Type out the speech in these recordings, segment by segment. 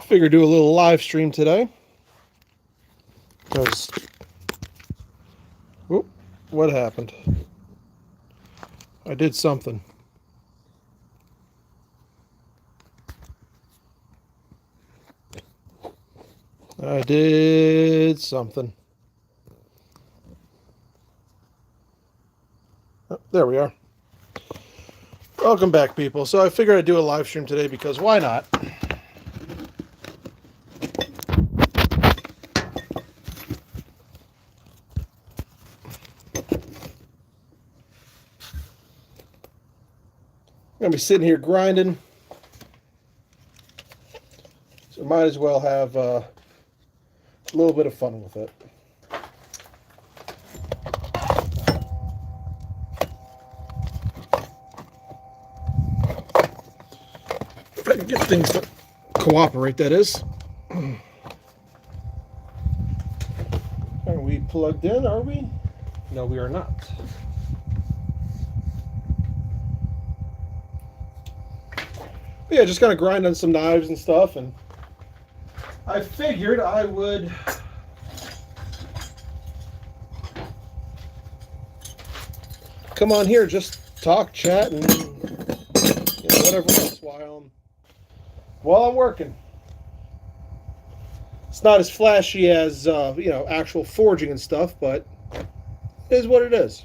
Figured do a little live stream today. Because, what happened? I did something. Oh, there we are. Welcome back, people. So I figured I'd do a live stream today because why not? I'm going to be sitting here grinding. So might as well have a little bit of fun with it. If I can get things to cooperate, that is. Are we plugged in, are we? No, we are not. But yeah, just kind of grind on some knives and stuff, and I figured I would come on here, just talk, chat, and whatever else while I'm working. It's not as flashy as actual forging and stuff, but it is what it is.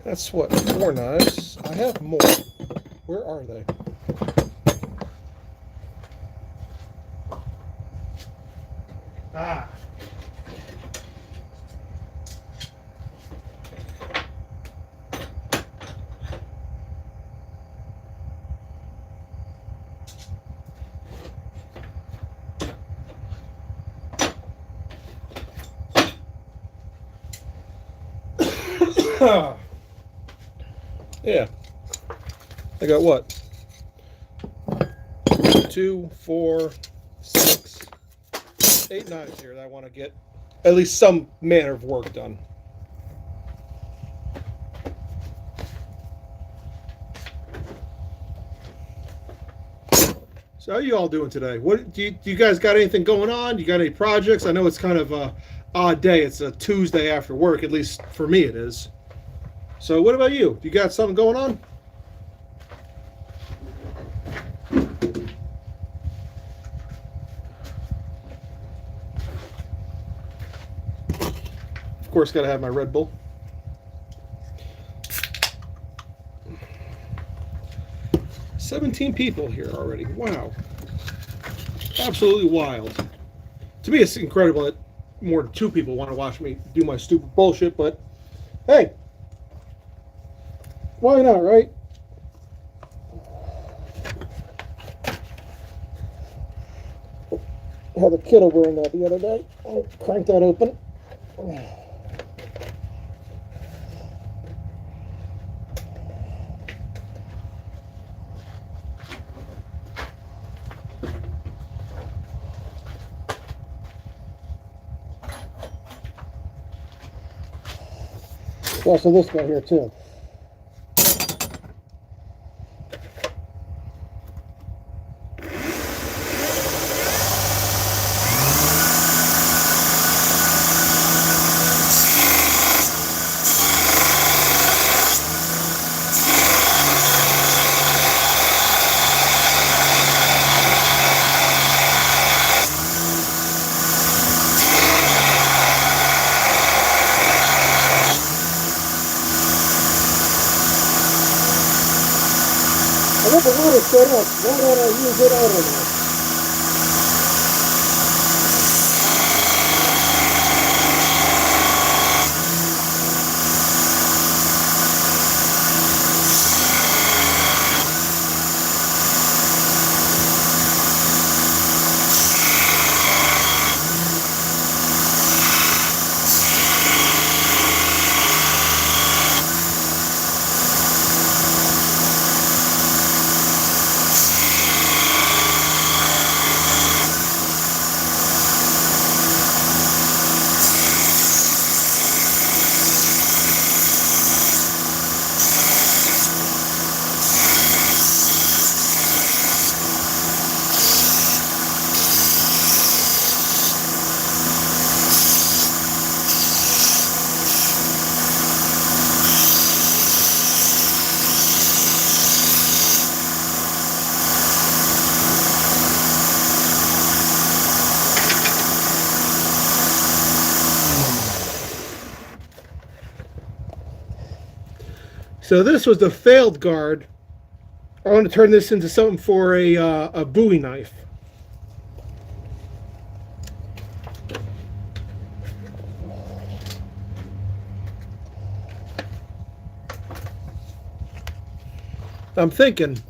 That's what, 4 knives. I have more. Where are they? Ah. Yeah. I got what? 2, 4, 6, 8 knives here that I want to get at least some manner of work done. So how are you all doing today? What do you guys got anything going on? You got any projects? I know it's kind of a odd day. It's a Tuesday after work, at least for me it is. So what about you? You got something going on? Of course, got to have my Red Bull. "17 people here already. Wow. Absolutely wild. To me, it's incredible that more than 2 people want to watch me do my stupid bullshit, but hey, why not, right? I had a kid over in that the other day. I'll crank that open. Also this guy here too. I got the water set up. Why don't I use it out of there? So this was the failed guard. I want to turn this into something for a Bowie knife. I'm thinking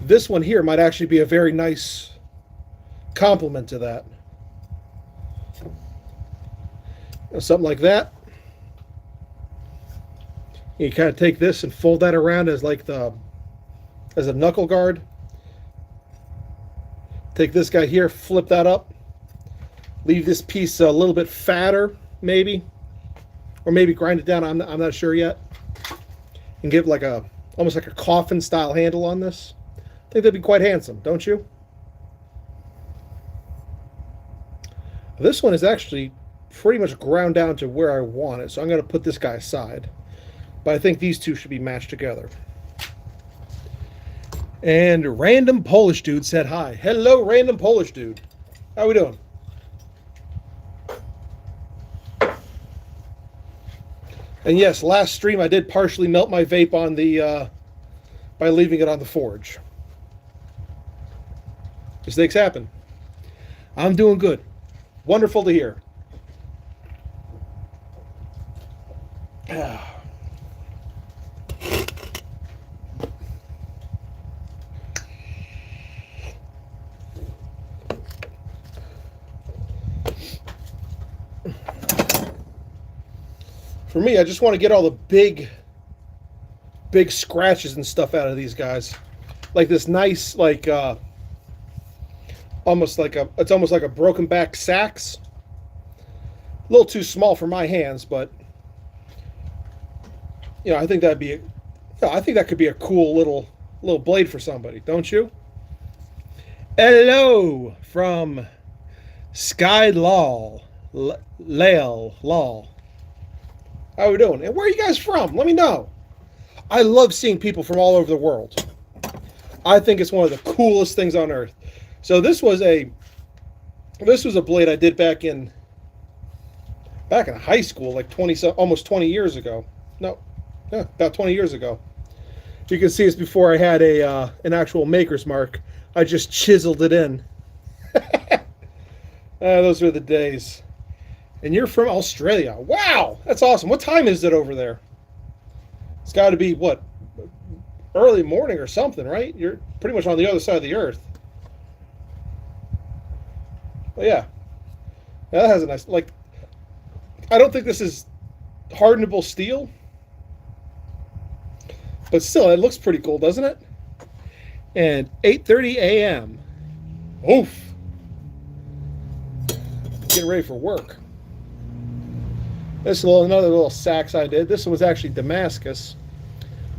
this one here might actually be a very nice complement to that. Something like that. You kind of take this and fold that around as like as a knuckle guard. Take this guy here, flip that up. Leave this piece a little bit fatter, maybe, or maybe grind it down. I'm not sure yet. And give like almost like a coffin style handle on this. I think that'd be quite handsome, don't you? This one is actually pretty much ground down to where I want it, so I'm going to put this guy aside. But I think these two should be matched together. And Random Polish Dude said hi. Hello, Random Polish Dude. How we doing? And yes, last stream I did partially melt my vape on the by leaving it on the forge. Mistakes happen. I'm doing good. Wonderful to hear. For me, I just want to get all the big scratches and stuff out of these guys. Like this nice, like, it's almost like a broken back sax. A little too small for my hands, but you know, I think that'd be, I think that could be a cool little blade for somebody, don't you? Hello from Sky Law, Law. How are we doing? And where are you guys from? Let me know. I love seeing people from all over the world. I think it's one of the coolest things on earth. So this was a blade I did back in high school, like almost 20 years ago. No, yeah, about 20 years ago. You can see it's before I had an actual maker's mark. I just chiseled it in. Those were the days. And you're from Australia. Wow, that's awesome. What time is it over there? It's got to be, what, early morning or something, right? You're pretty much on the other side of the earth. But yeah. That has a nice, like, I don't think this is hardenable steel. But still, it looks pretty cool, doesn't it? And 8:30 a.m. Oof. Getting ready for work. This is another little sax I did. This was actually Damascus,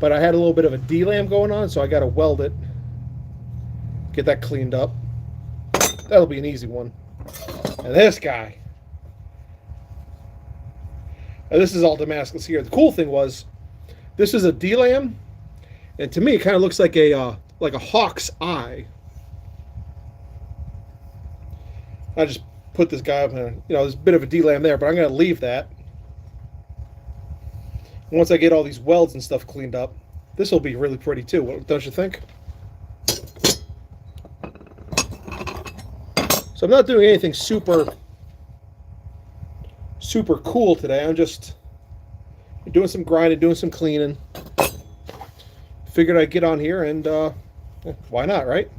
but I had a little bit of a D-lam going on, so I got to weld it. Get that cleaned up. That'll be an easy one. And this guy. Now, this is all Damascus here. The cool thing was, this is a D-lam, and to me it kind of looks like a hawk's eye. I just put this guy up in, there's a bit of a D-lam there, but I'm going to leave that. Once I get all these welds and stuff cleaned up, this will be really pretty too, don't you think? So I'm not doing anything super cool today. I'm just doing some grinding, doing some cleaning. Figured I'd get on here and why not, right?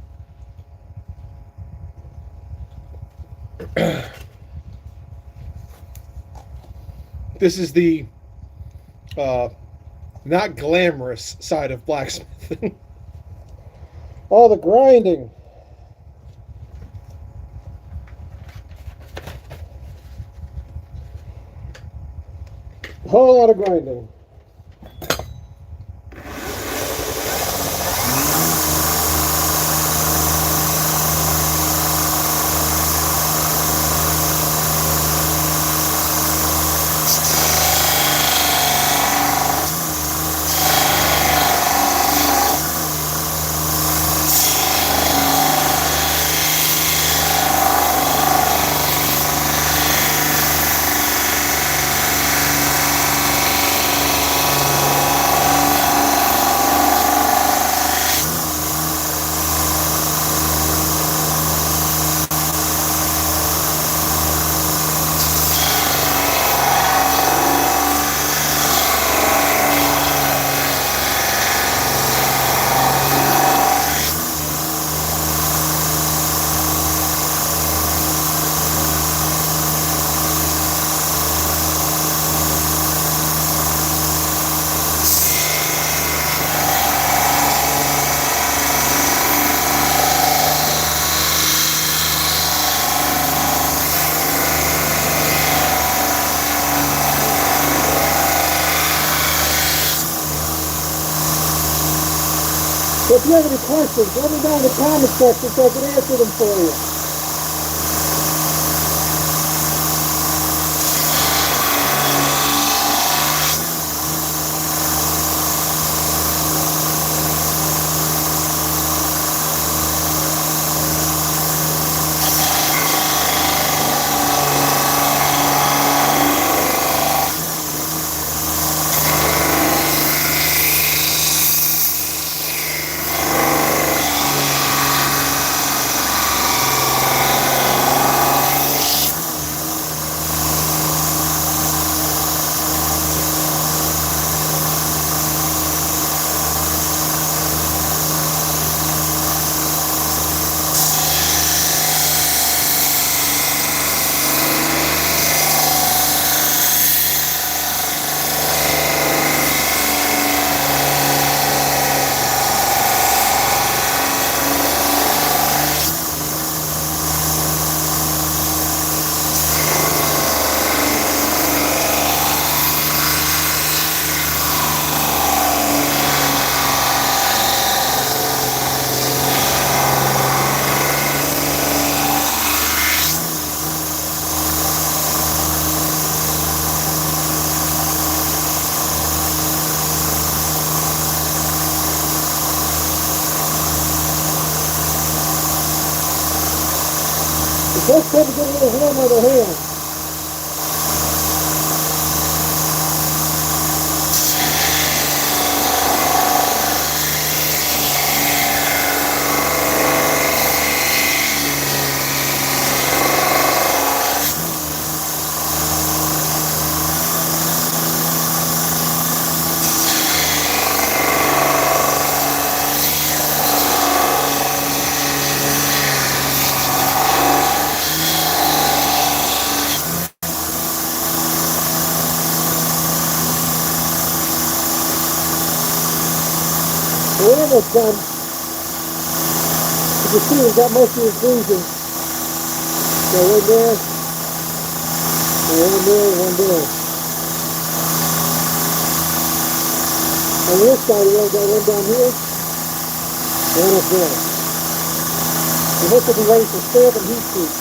This is the not glamorous side of blacksmithing. All the grinding. A whole lot of grinding. So if you have any questions, let me know in the comment section so I can answer them for you. Most people get a little warm on their hands. We're almost done. You can see we've got most of the freezing. Got one there, and one there, and one there. On this side, we got one down here, and one up there. And this will be ready for stamp and heat treat.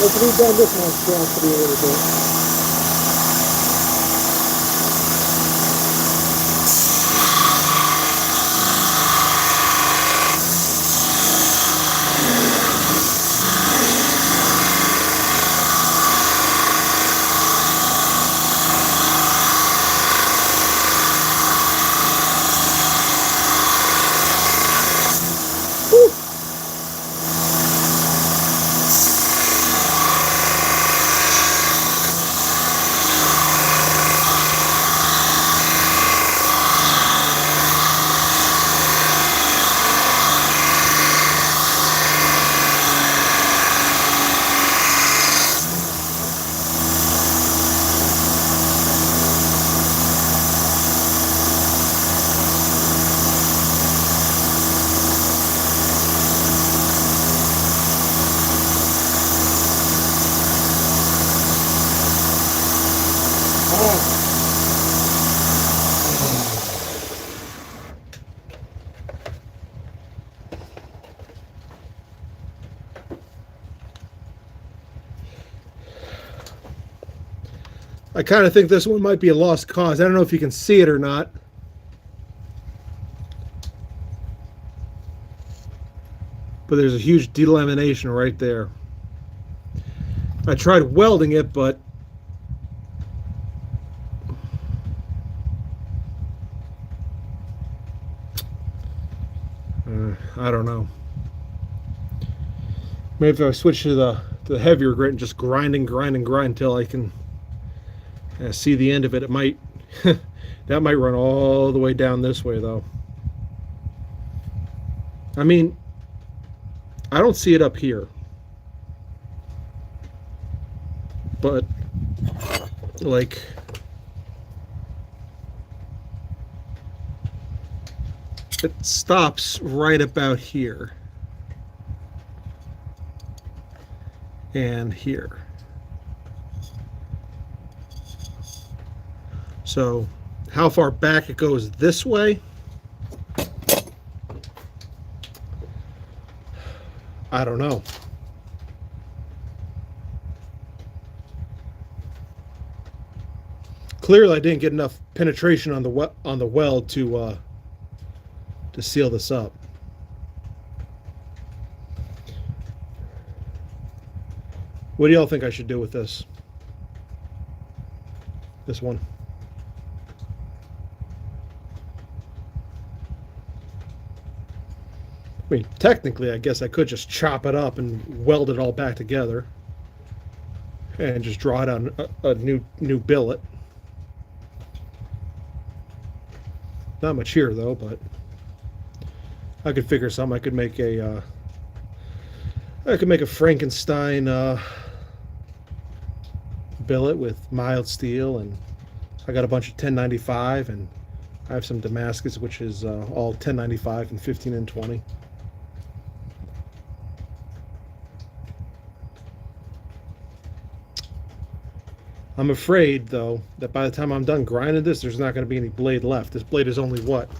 Let's redone this monstrosity a little bit. I kind of think this one might be a lost cause. I don't know if you can see it or not. But there's a huge delamination right there. I tried welding it, but I don't know. Maybe if I switch to the heavier grit and just grind until I can see the end of it, it might that might run all the way down this way though. I mean, I don't see it up here, but like it stops right about here and here. So how far back it goes this way, I don't know. Clearly I didn't get enough penetration on the weld to seal this up. What do y'all think I should do with this one? I mean, technically, I guess I could just chop it up and weld it all back together and just draw it on a new billet. Not much here though, but I could figure something. I could make a Frankenstein billet with mild steel, and I got a bunch of 1095, and I have some Damascus, which is all 1095 and 15 and 20. I'm afraid, though, that by the time I'm done grinding this, there's not going to be any blade left. This blade is only what?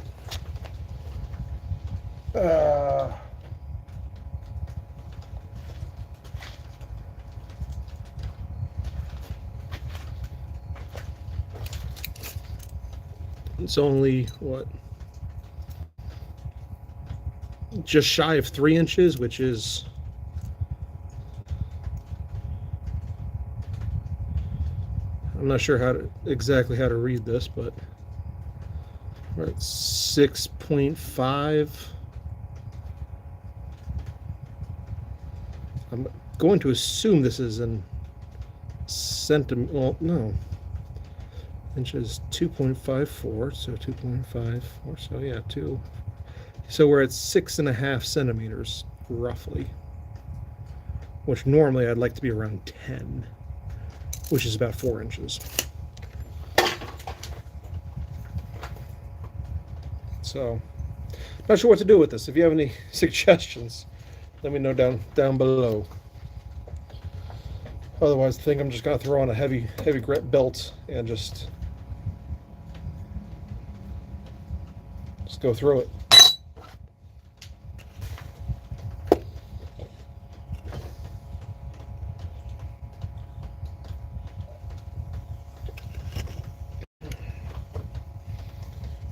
It's only, what? Just shy of 3 inches, which is... I'm not sure exactly how to read this, but we're at 6.5. I'm going to assume this is in centimeter. Well, no. Inches 2.54, so 2.54. So yeah, 2. So we're at 6.5 centimeters roughly, which normally I'd like to be around 10. Which is about 4 inches. So, not sure what to do with this. If you have any suggestions, let me know down below. Otherwise, I think I'm just gonna throw on a heavy grit belt and just go through it.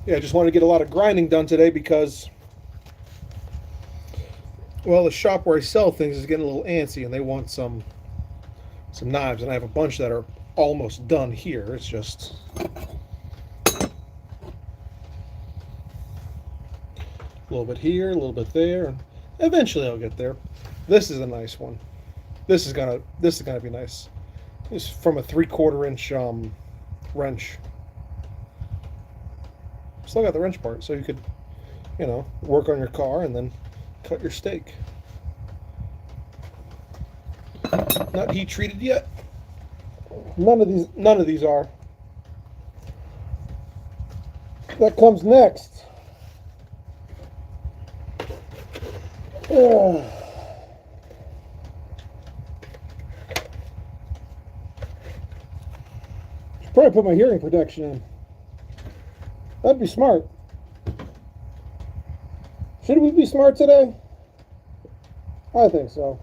yeah, I just wanted to get a lot of grinding done today because, well, the shop where I sell things is getting a little antsy and they want some knives, and I have a bunch that are almost done here. It's just a little bit here, a little bit there, and eventually I'll get there. This is a nice one. This is gonna be nice. It's from a 3/4 inch wrench. Still got the wrench part, so you could, work on your car and then cut your steak. Not heat treated yet. None of these are. That comes next. Should probably put my hearing protection in. That'd be smart. Should we be smart today? I think so.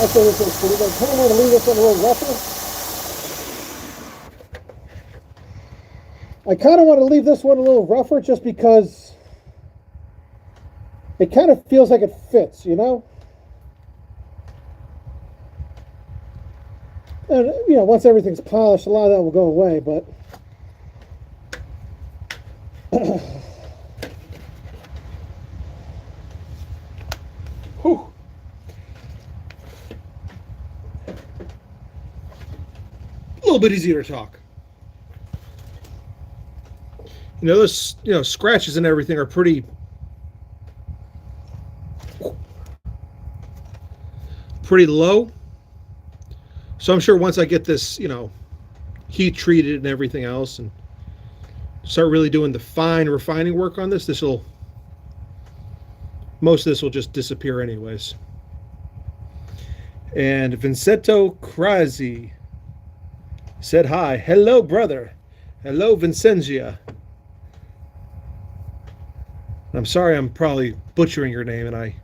I say this is pretty good. I kind of want to leave this one a little rougher. I kind of want to leave this one a little rougher just because it kind of feels like it fits, you know? And, you know, once everything's polished, a lot of that will go away, but... Whew. A little bit easier to talk. You know, those, you know, scratches and everything are pretty low. So I'm sure once I get this, you know, heat treated and everything else and start really doing the fine refining work on this, most of this will just disappear anyways. And Vincento Crazi said hi. Hello, brother. Hello, Vincentia. I'm sorry I'm probably butchering your name, and I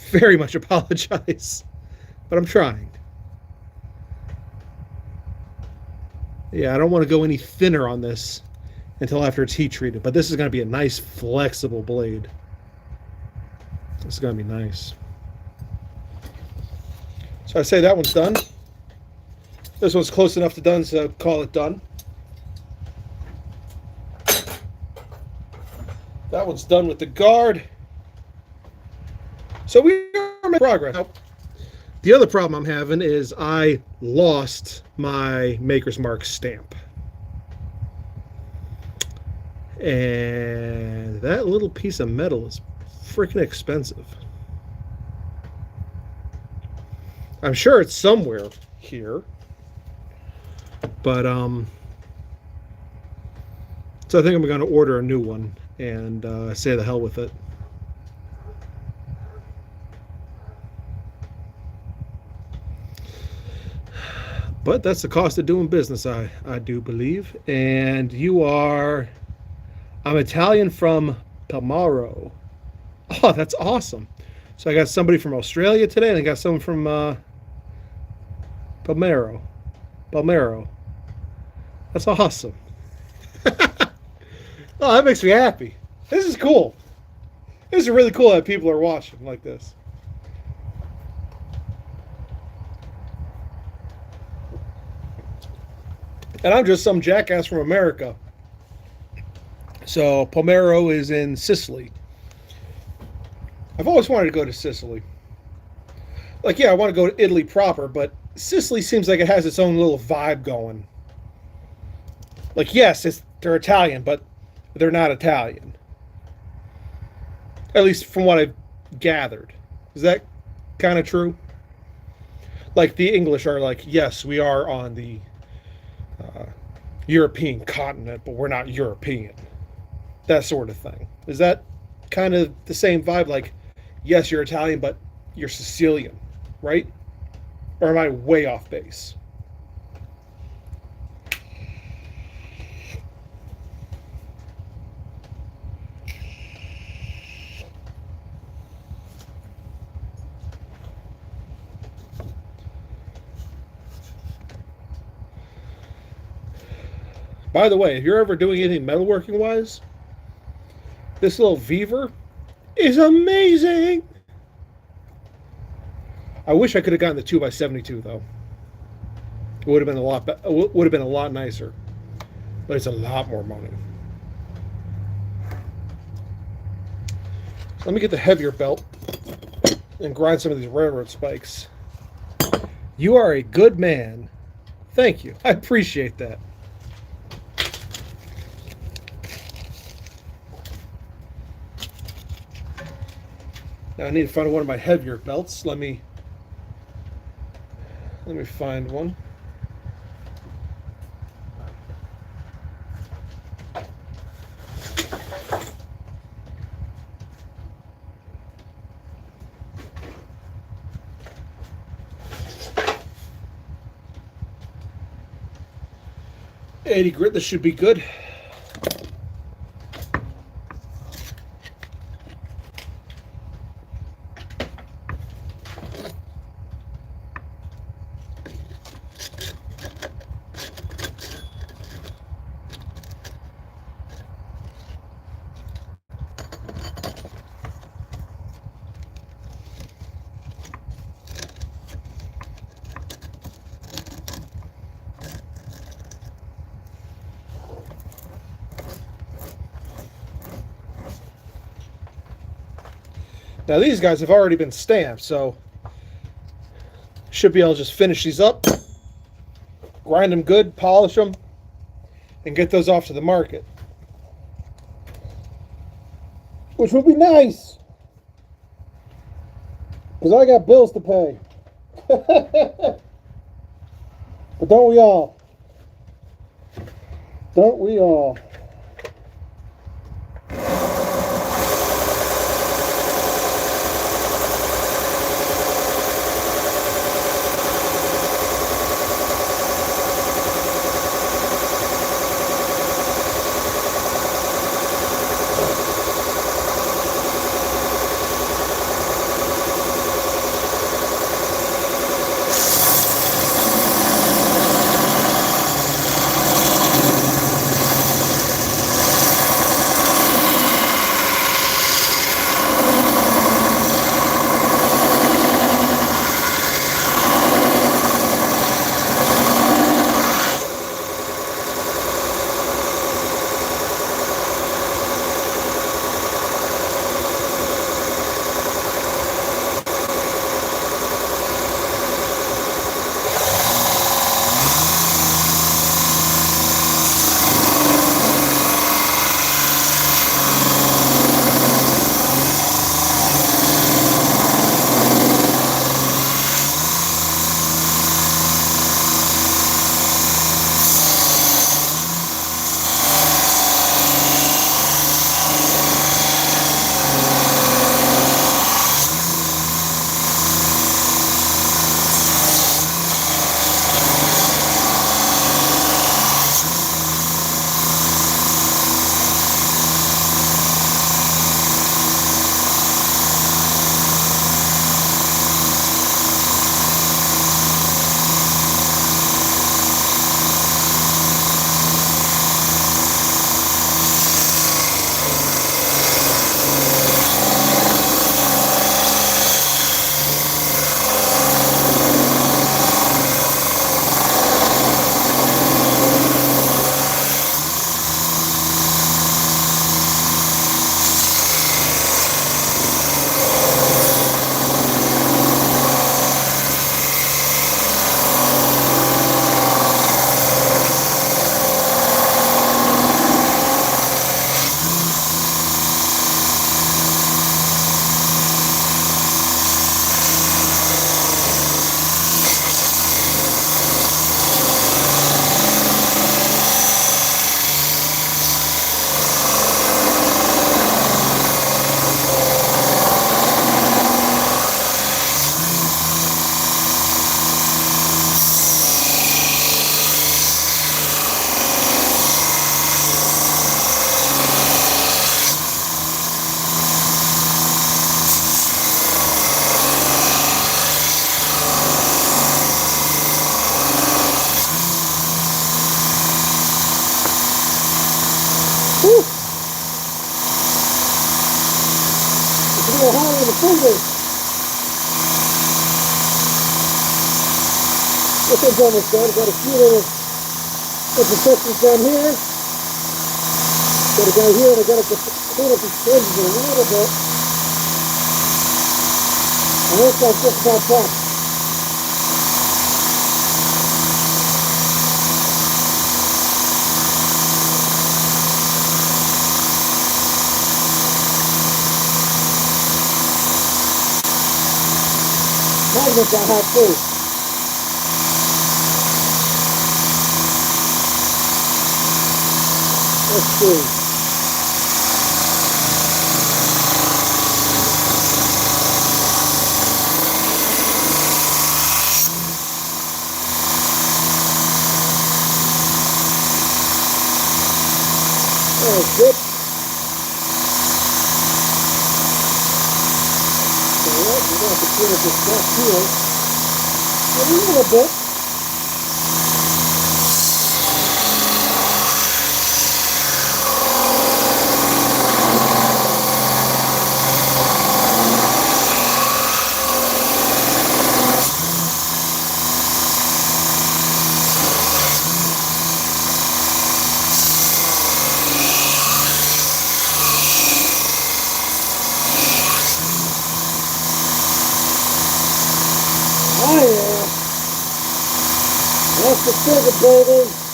very much apologize. But I'm trying. Yeah, I don't want to go any thinner on this until after it's heat treated. But this is going to be a nice, flexible blade. This is going to be nice. So I say that one's done. This one's close enough to done, so call it done. That one's done with the guard. So we are making progress. Now, the other problem I'm having is I lost my Maker's Mark stamp. And that little piece of metal is freaking expensive. I'm sure it's somewhere here. But, so I think I'm going to order a new one and say the hell with it. But that's the cost of doing business, I do believe. And you are... I'm Italian from Palmaro. Oh, that's awesome. So I got somebody from Australia today, and I got someone from Palmaro. That's awesome. Oh, that makes me happy. This is cool. This is really cool that people are watching like this. And I'm just some jackass from America. So Palmero is in Sicily. I've always wanted to go to Sicily. Like, yeah, I want to go to Italy proper, but Sicily seems like it has its own little vibe going. Like, yes, they're Italian, but they're not Italian. At least from what I've gathered. Is that kind of true? Like, the English are like, yes, we are on the European continent, but we're not European. That sort of thing. Is that kind of the same vibe? Like, yes, you're Italian, but you're Sicilian, right? Or am I way off base? By the way, if you're ever doing anything metalworking wise, this little Weaver is amazing. I wish I could have gotten the 2x72 though. It would have been a lot nicer, but it's a lot more money. So let me get the heavier belt and grind some of these railroad spikes. You are a good man. Thank you. I appreciate that. Now I need to find one of my heavier belts. Let me find one. $80 grit, this should be good. Now these guys have already been stamped, so should be able to just finish these up, grind them good, polish them, and get those off to the market. Which would be nice, because I got bills to pay. But don't we all? Don't we all? Whew. It's a little hard on the fingers. This one's almost done. Got a few little imperfections down here. Got a guy here, and I got to clean up these fringes a little bit. And this one's just about done. Magnets I have too. Let's see. That's good. Alright, we're going to have to clean up this stuff here. A little bit. the spigot, baby.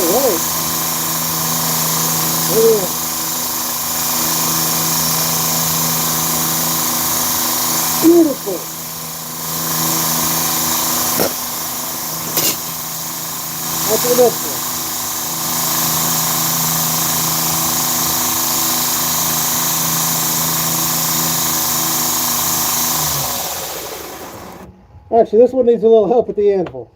Alright. Oh. Beautiful. On to the next one. Actually, this one needs a little help at the anvil.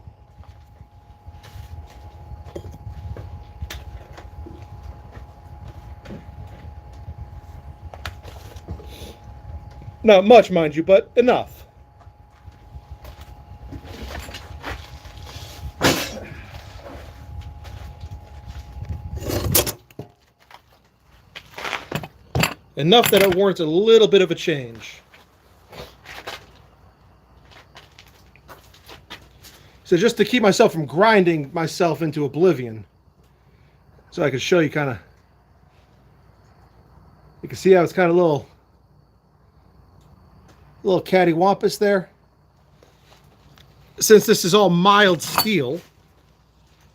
Not much, mind you, but enough. Enough that it warrants a little bit of a change. So just to keep myself from grinding myself into oblivion, so I can show you kind of, you can see how it's kind of a little cattywampus there. Since this is all mild steel,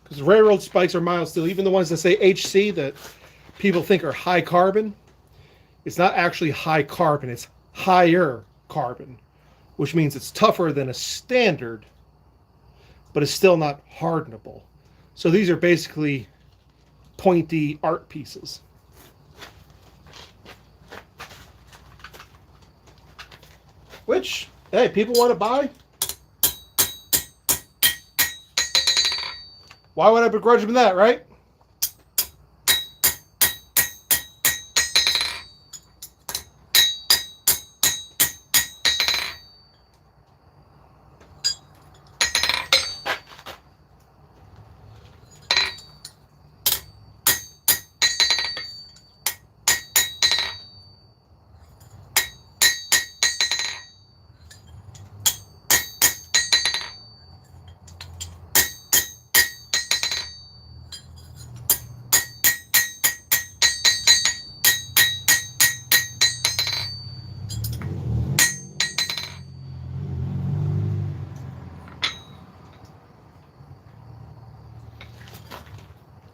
because railroad spikes are mild steel, even the ones that say HC that people think are high carbon, it's not actually high carbon, it's higher carbon, which means it's tougher than a standard, but it's still not hardenable. So these are basically pointy art pieces. Which, hey, people want to buy. Why would I begrudge them that, right?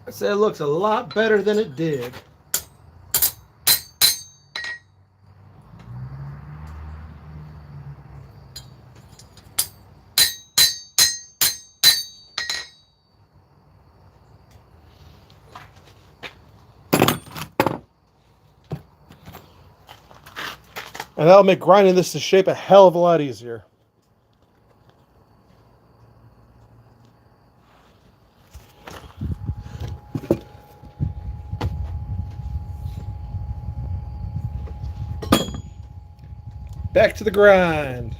I said it looks a lot better than it did. And that'll make grinding this to shape a hell of a lot easier. Back to the grind.